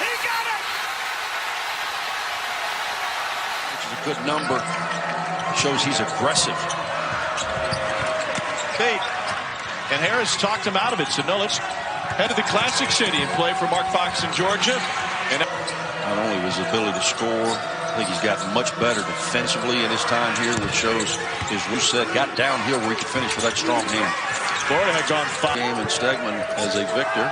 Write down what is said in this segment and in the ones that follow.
He got it! Which is a good number. Shows he's aggressive. And Harris talked him out of it. So no, let's head to the Classic City and play for Mark Fox in Georgia. And not only his ability to score, I think he's gotten much better defensively in his time here, which shows his loose set got downhill where he could finish with that strong hand. Florida had gone 5 game and Stegman as a victor.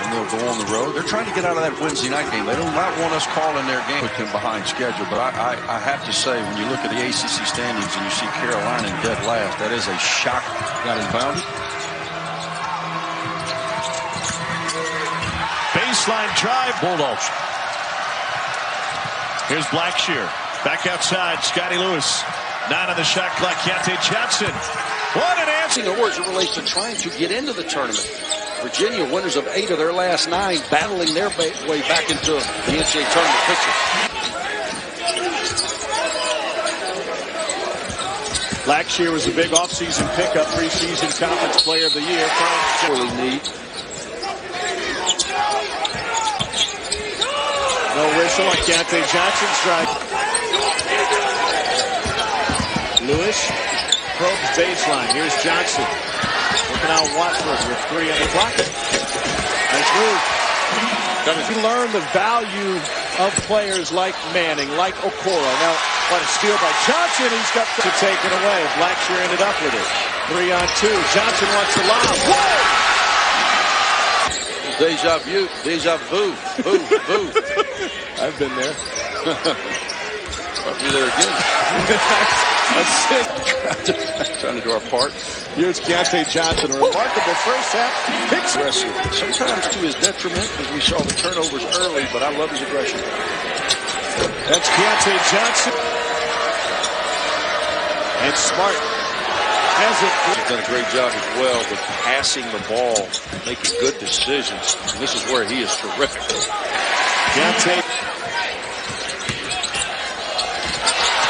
And they'll go on the road. They're trying to get out of that Wednesday night game. They do not want us calling their game. Put them behind schedule. But I have to say, when you look at the ACC standings and you see Carolina in dead last, that is a shock. Got inbounded. Baseline drive. Bulldogs. Here's Blackshear. Back outside. Scotty Lewis. 9 on the shot clock. Keyontae Johnson. What an answer. Or as it relates to trying to get into the tournament. Virginia, winners of 8 of their last 9, battling their way back into the NCAA tournament picture. Blackshear was a big offseason pickup, preseason conference player of the year. Really neat. No whistle on Keyontae Johnson's strike. Lewis probes baseline. Here's Johnson. Looking out Watford with 3 on the clock. Nice move. We learn the value of players like Manning, like Okoro. Now, what a steal by Johnson. He's got to take it away. Blackshear ended up with it. 3 on 2. Johnson wants to lob. Whoa! Deja vu. Deja vu. Boo. Boo. I've been there. I'll be there again. That's it. Trying to do our part. Here's Keyontae Johnson. A remarkable first half. Picks aggressive. Sometimes to his detriment, as we saw the turnovers early, but I love his aggression. That's Keyontae Johnson. And Smart has it. He's done a great job as well with passing the ball, making good decisions. And this is where he is terrific. Keyontae.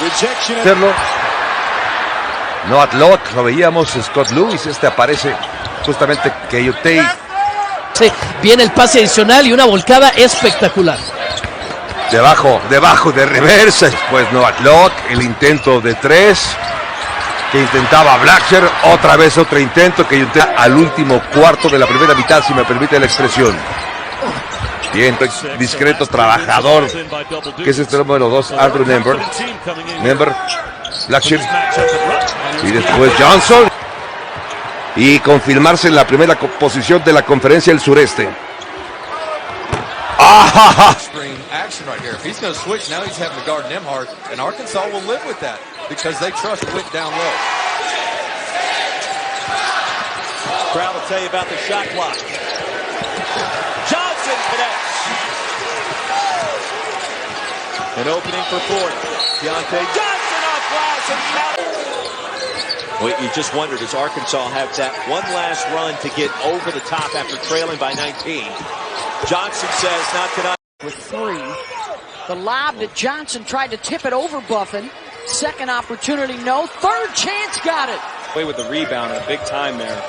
Rejection. No Atlock, lo veíamos, Scott Lewis, aparece justamente Keyontae. Sí, viene el pase adicional y una volcada espectacular. Debajo de reversa, después no Atlock, el intento de 3 que intentaba Blackshear, otra vez otro intento que al último cuarto de la primera mitad, si me permite la expresión. Bien, discreto trabajador, que es este número 2, Andrew Nember, Blackshear, y después Johnson, y confirmarse en la primera posición de la conferencia del sureste. Action right here. If he's going to switch, now he's having to guard Nembhard, and Arkansas will live with that because they trust Witt down low. Crowd will tell you about the shot clock. Johnson connects. An opening for fourth. Keyontae Johnson off glass and count. Well, you just wonder, does Arkansas have that one last run to get over the top after trailing by 19? Johnson says not tonight. With 3. The lob that Johnson tried to tip it over Buffin. Second opportunity, no. Third chance, got it. Away with the rebound and a big time there.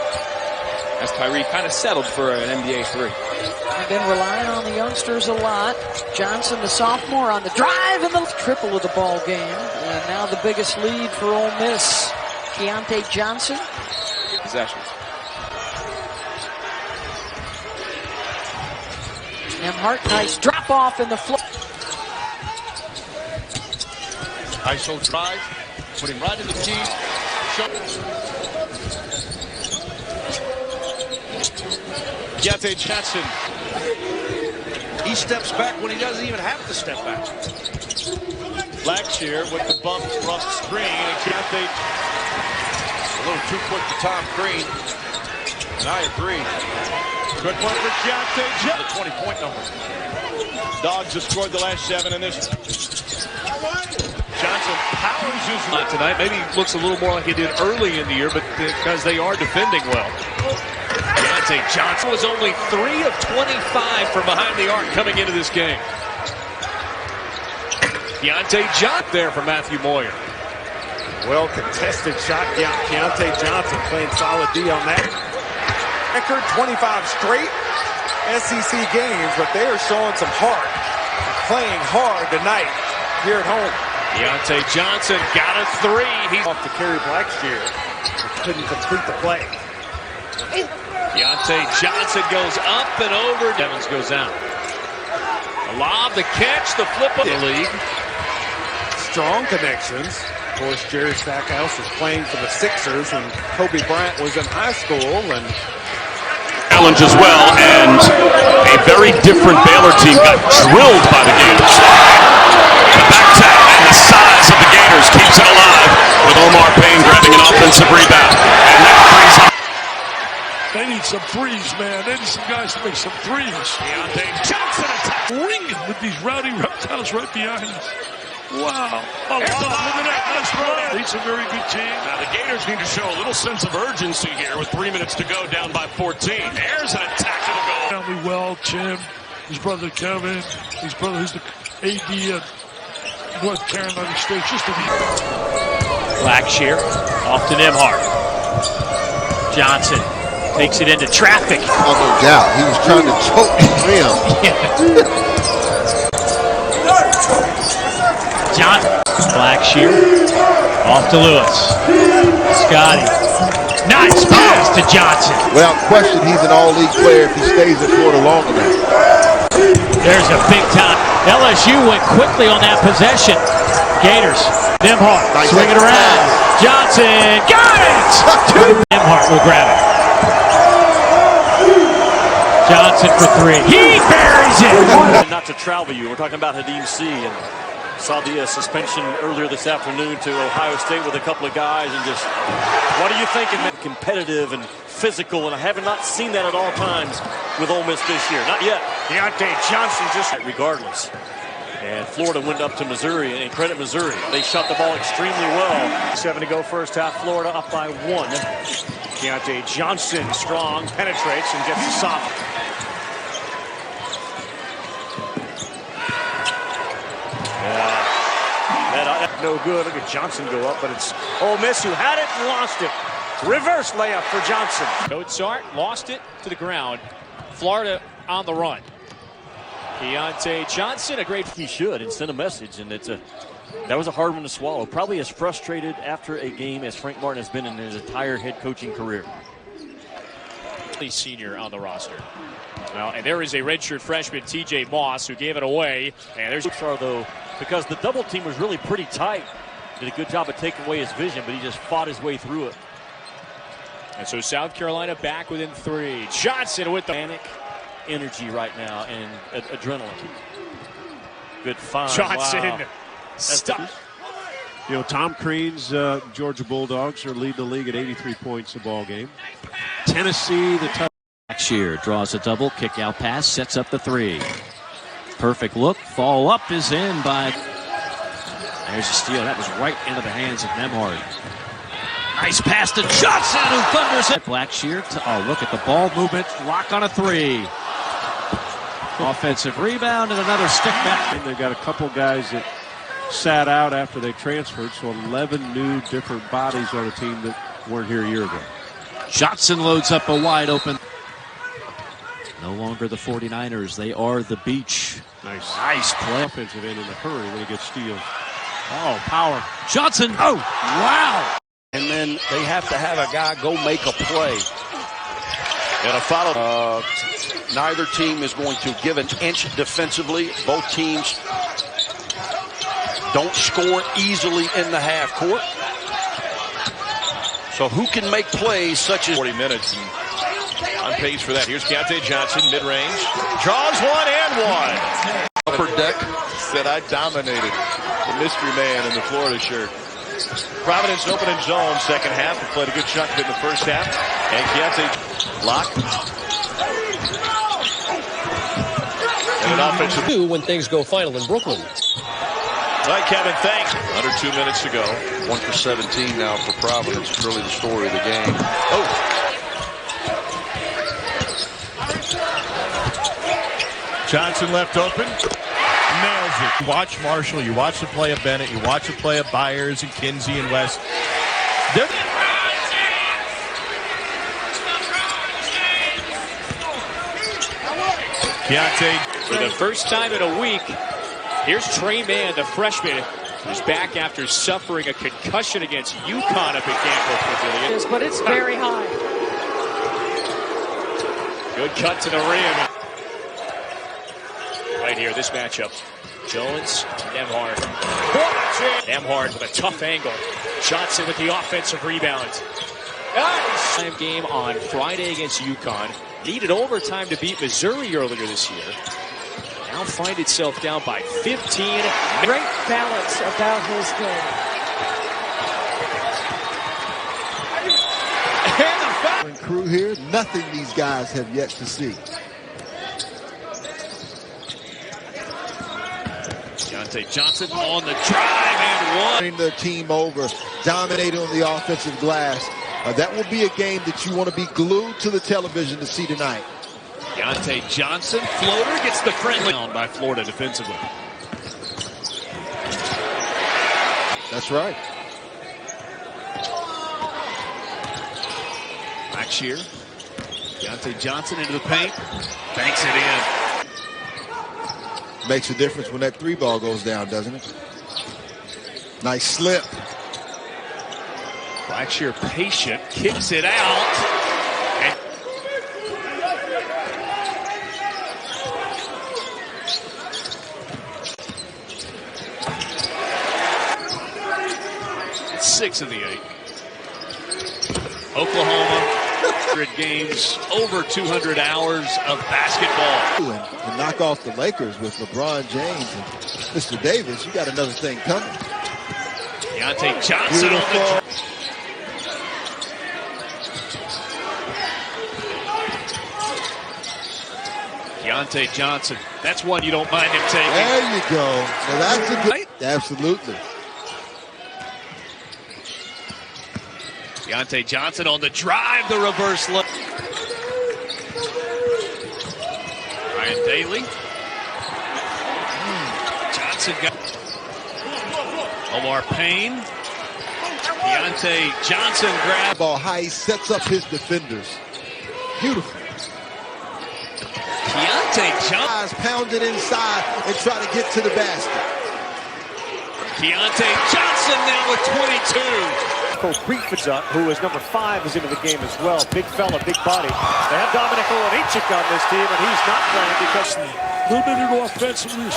As Tyree kind of settled for an NBA 3. They've been relying on the youngsters a lot. Johnson, the sophomore, on the drive and the triple of the ball game. And now the biggest lead for Ole Miss. Keyontae Johnson. Possessions. Nembhard, nice drop off in the floor. ISO drive, put him right in the key. Keyontae Johnson. He steps back when he doesn't even have to step back. Blackshear with the bump rough screen, and Keyontae a little too quick to Tom Green. And I agree. Good point for Keyontae Johnson. The 20-point number. Dogs have scored the last 7 in this. Johnson powers his line tonight. Maybe looks a little more like he did early in the year, but because they are defending well. Keyontae Johnson was only 3 of 25 from behind the arc coming into this game. Keyontae Johnson there for Matthew Moyer. Well contested shot. Keyontae Johnson playing solid D on that. Record 25 straight. SEC games, but they are showing some heart, playing hard tonight here at home. Keyontae Johnson got a three. He's Off to carry Blackshear, but couldn't complete the play. Keyontae Johnson goes up and over. Evans goes out. The lob, the catch, the flip of the league. Strong connections. Of course, Jerry Stackhouse was playing for the Sixers when Kobe Bryant was in high school, and challenge as well, and a very different Baylor team got drilled by the Gators. The back tap and the size of the Gators keeps it alive with Omar Payne grabbing an offensive rebound. And that frees up. They need some threes, man. They need some guys to make some threes. Keyontae Johnson attack. Ringing with these rowdy reptiles right behind us. Wow. Oh, look at that. That's right. It's a very good team. Now the Gators need to show a little sense of urgency here with 3 minutes to go, down by 14. There's an attack to the goal. Family well, Tim, his brother Kevin, his brother who's the AD at North Carolina State. Just a Blackshear off to Nembhard. Johnson takes it into traffic. Oh, no doubt. He was trying to choke the rim. John Blackshear off to Lewis. Scotty. Nice pass to Johnson. Without question, he's an all-league player if he stays at Florida long enough. There's a big time. LSU went quickly on that possession. Gators. Nembhard. Nice Swing it around. pass. Johnson. Got it! Nembhard will grab it. Johnson for three. He buries it! Not to travel you. We're talking about Hadim C. And saw the suspension earlier this afternoon to Ohio State with a couple of guys, and just, what are you thinking? Competitive and physical, and I have not seen that at all times with Ole Miss this year. Not yet. Keyontae Johnson just regardless. And Florida went up to Missouri, and credit Missouri. They shot the ball extremely well. 7 to go first half. Florida up by 1. Keyontae Johnson strong, penetrates and gets the soft. No good. Look at Johnson go up, but it's Ole Miss who had it and lost it. Reverse layup for Johnson. Mozart lost it to the ground. Florida on the run. Keyontae Johnson, a great. He should and send a message, and that was a hard one to swallow. Probably as frustrated after a game as Frank Martin has been in his entire head coaching career. Senior on the roster. Well, and there is a redshirt freshman, TJ Moss, who gave it away. And there's though, because the double team was really pretty tight. Did a good job of taking away his vision, but he just fought his way through it. And so South Carolina back within 3. Johnson with the panic, energy right now, and adrenaline. Good find. Johnson. Wow. Stop. You know, Tom Crean's Georgia Bulldogs are leading the league at 83 points a ball game. Tennessee, the top. Blackshear draws a double, kick out pass, sets up the 3. Perfect look, fall up is in by. There's a steal. That was right into the hands of Nembhard. Nice pass to Johnson, who thunders it. Blackshear, look at the ball movement, lock on a 3. Offensive rebound and another stick back. And they've got a couple guys that sat out after they transferred, so 11 new different bodies on a team that weren't here a year ago. Johnson loads up a wide open. No longer the 49ers. They are the beach. Nice play. Offensive end in a hurry when he gets steals. Oh, power. Johnson. Oh, wow. And then they have to have a guy go make a play. And a follow. Neither team is going to give an inch defensively. Both teams don't score easily in the half court. So who can make plays such as 40 minutes and on pace for that. Here's Keyontae Johnson, mid-range. Draws one and one. Upper deck said I dominated the mystery man in the Florida shirt. Providence opening zone second half. They played a good chunk of it in the first half. And Keyontae block. And an offensive. When things go final in Brooklyn. All right, Kevin, thanks. Under 2 minutes to go. 1 for 17 now for Providence. It's really the story of the game. Oh. Johnson left open. Nails it. You watch Marshall, you watch the play of Bennett, you watch the play of Byers and Kinsey and West. Keyontae. For the first time in a week, here's Trey Mann, the freshman, who's back after suffering a concussion against UConn up at Campbell Pavilion. But it's very high. Good cut to the rim. Right here, this matchup. Jones, Nembhard. Nembhard with a tough angle. Johnson with the offensive rebound. Nice. Game on Friday against UConn. Needed overtime to beat Missouri earlier this year. Now find itself down by 15. Great balance about his game. And the crew here, nothing these guys have yet to see. Keyontae Johnson on the drive and one. Turning the team over, dominating on the offensive glass. That will be a game that you want to be glued to the television to see tonight. Keyontae Johnson, floater, gets the friendly down by Florida defensively. That's right. Blackshear. Keyontae Johnson into the paint. Banks it in. Makes a difference when that three ball goes down, doesn't it? Nice slip. Blackshear patient, kicks it out. And it's 6 of the 8. Oklahoma, 100 games, over 200 hours of basketball. And knock off the Lakers with LeBron James and Mr. Davis, you got another thing coming. Keyontae Johnson on the... Keyontae Johnson. That's one you don't mind him taking. There you go. Well, that's a good... Absolutely. Keyontae Johnson on the drive, the reverse look. Ryan Daly. Johnson got... Omar Payne. Keyontae Johnson grab. Ball high, he sets up his defenders. Beautiful. Keyontae Johnson pound it inside and try to get to the basket. Keyontae Johnson now with 22. Pizza, who is number 5, is into the game as well. Big fella, big body. They have Dominic Olanichik on this team, and he's not playing because a little bit of offensively.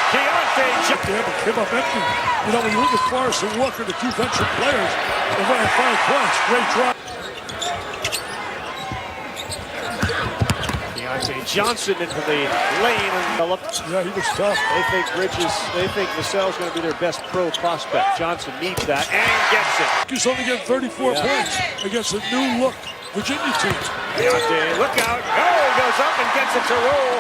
Keyontae Johnson came up empty. You know, when you look at Forrest and Walker, the two veteran players, they ran 5 points. Great drop. Keyontae Johnson into the lane and developed. Yeah, he was tough. They think Vassell's going to be their best pro prospect. Johnson needs that and gets it. He's only getting 34 points against a new look Virginia team. Keyontae, look out. Oh, he goes up and gets it to roll.